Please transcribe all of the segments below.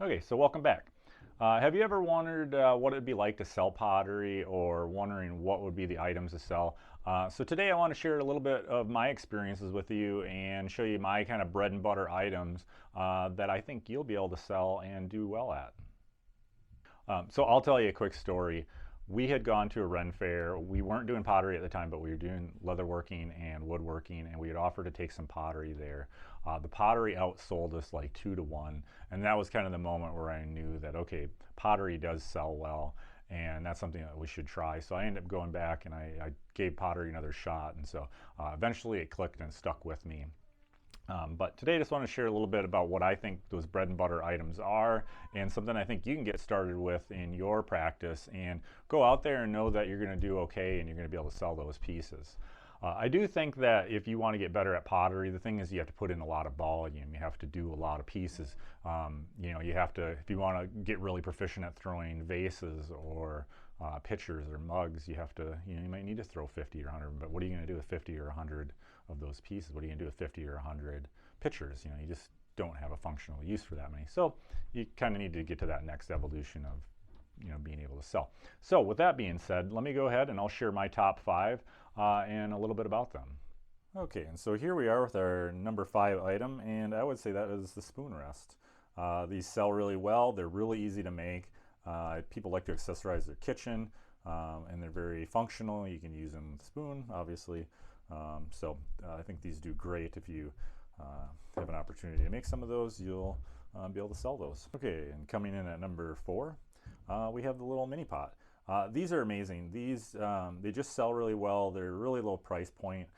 Okay, so welcome back. Have you ever wondered what it'd be like to sell pottery or wondering what would be the items to sell? So today I want to share a little bit of my experiences with you and show you my kind of bread and butter items that I think you'll be able to sell and do well at. So I'll tell you a quick story. We had gone to a Ren fair. We weren't doing pottery at the time, but we were doing leatherworking and woodworking, and we had offered to take some pottery there. The pottery outsold us like 2 to 1, and that was kind of the moment where I knew that, okay, pottery does sell well, and that's something that we should try. So I ended up going back and I gave pottery another shot, and so eventually it clicked and stuck with me. But today I just want to share a little bit about what I think those bread and butter items are and something I think you can get started with in your practice and go out there and know that you're going to do okay and you're going to be able to sell those pieces. I do think that if you want to get better at pottery, the thing is you have to put in a lot of volume. You have to do a lot of pieces. You have to, if you want to get really proficient at throwing vases or pitchers or mugs, you have to, you might need to throw 50 or 100, but what are you going to do with 50 or 100 of those pieces? What are you going to do with 50 or 100 pitchers? You just don't have a functional use for that many. So you kind of need to get to that next evolution of being able to sell. So with that being said, let me go ahead and I'll share my top 5 and a little bit about them. Okay, and so here we are with our number 5 item, and I would say that is the spoon rest. These sell really well. They're really easy to make. People like to accessorize their kitchen, and they're very functional. You can use them with a spoon, obviously. I think these do great. If you have an opportunity to make some of those, you'll be able to sell those. Okay, and coming in at number 4, we have the little mini pot. These are amazing. These they just sell really well. They're really low price point.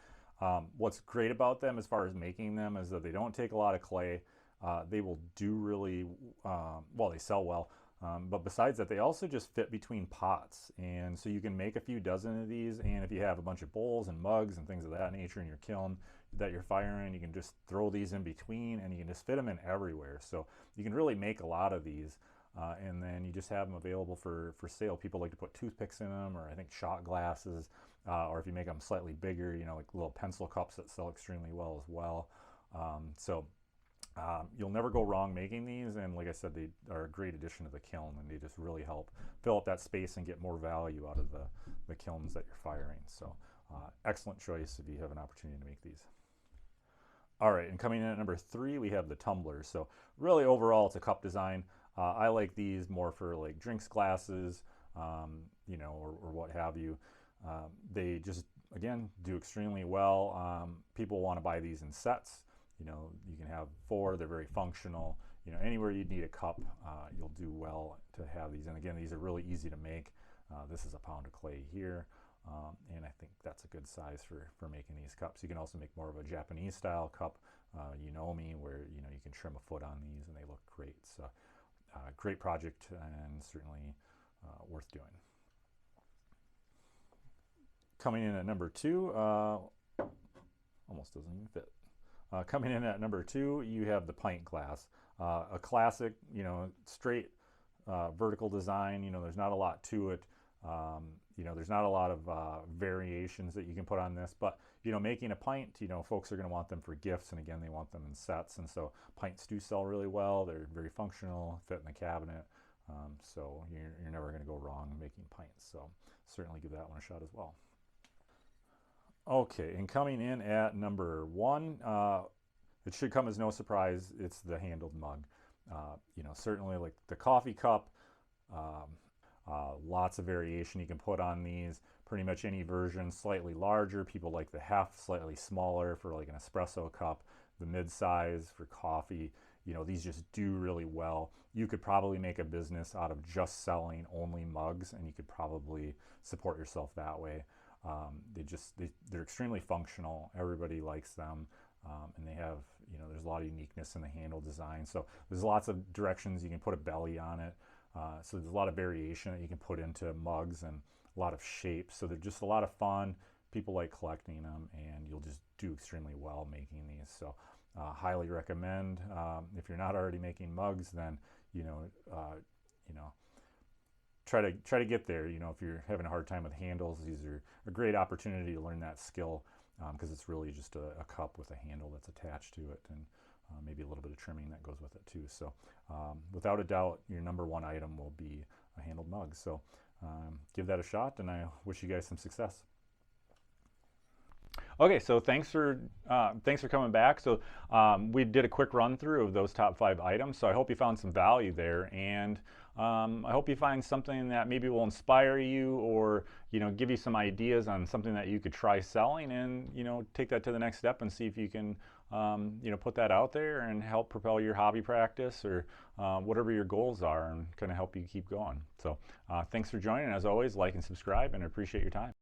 What's great about them as far as making them is that they don't take a lot of clay. They will do really well. They sell well. But besides that, they also just fit between pots. And so you can make a few dozen of these. And if you have a bunch of bowls and mugs and things of that nature in your kiln that you're firing, you can just throw these in between and you can just fit them in everywhere. So you can really make a lot of these. And then you just have them available for sale. People like to put toothpicks in them, or I think shot glasses, or if you make them slightly bigger, like little pencil cups that sell extremely well as well. You'll never go wrong making these, and like I said, they are a great addition to the kiln, and they just really help fill up that space and get more value out of the kilns that you're firing. So excellent choice if you have an opportunity to make these. All right, and coming in at number 3, we have the tumblers. So really overall, it's a cup design. I like these more for like drinks glasses, or what have you. They just, again, do extremely well. People want to buy these in sets. You can have 4. They're very functional. Anywhere you need a cup, you'll do well to have these. And again, these are really easy to make. This is a pound of clay here. And I think that's a good size for making these cups. You can also make more of a Japanese style cup, where you can trim a foot on these and they look great. So great project and certainly worth doing. Coming in at number 2, almost doesn't even fit. Coming in at number 2, you have the pint glass, a classic, straight vertical design. There's not a lot to it. There's not a lot of variations that you can put on this, but making a pint, folks are going to want them for gifts, and again, they want them in sets, and so pints do sell really well. They're very functional, fit in the cabinet, so you're never going to go wrong making pints. So certainly give that one a shot as well. Okay, and coming in at number 1, it should come as no surprise, it's the handled mug. Certainly like the coffee cup. Lots of variation you can put on these. Pretty much any version, slightly larger. People like the heft, slightly smaller for like an espresso cup. The mid-size for coffee. These just do really well. You could probably make a business out of just selling only mugs, and you could probably support yourself that way. They're extremely functional. Everybody likes them, and they have, there's a lot of uniqueness in the handle design. So there's lots of directions you can put a belly on it. So there's a lot of variation that you can put into mugs and a lot of shapes. So they're just a lot of fun. People like collecting them, and you'll just do extremely well making these. So highly recommend. If you're not already making mugs, then try to get there. If you're having a hard time with handles, these are a great opportunity to learn that skill, because it's really just a cup with a handle that's attached to it, and maybe a little bit of trimming that goes with it too. So without a doubt, your number one item will be a handled mug. So give that a shot, and I wish you guys some success. Okay, so thanks for coming back. So we did a quick run through of those top 5 items. So I hope you found some value there, and I hope you find something that maybe will inspire you, or give you some ideas on something that you could try selling, and take that to the next step and see if you can put that out there and help propel your hobby practice, or whatever your goals are, and kind of help you keep going. So thanks for joining. As always, like and subscribe, and I appreciate your time.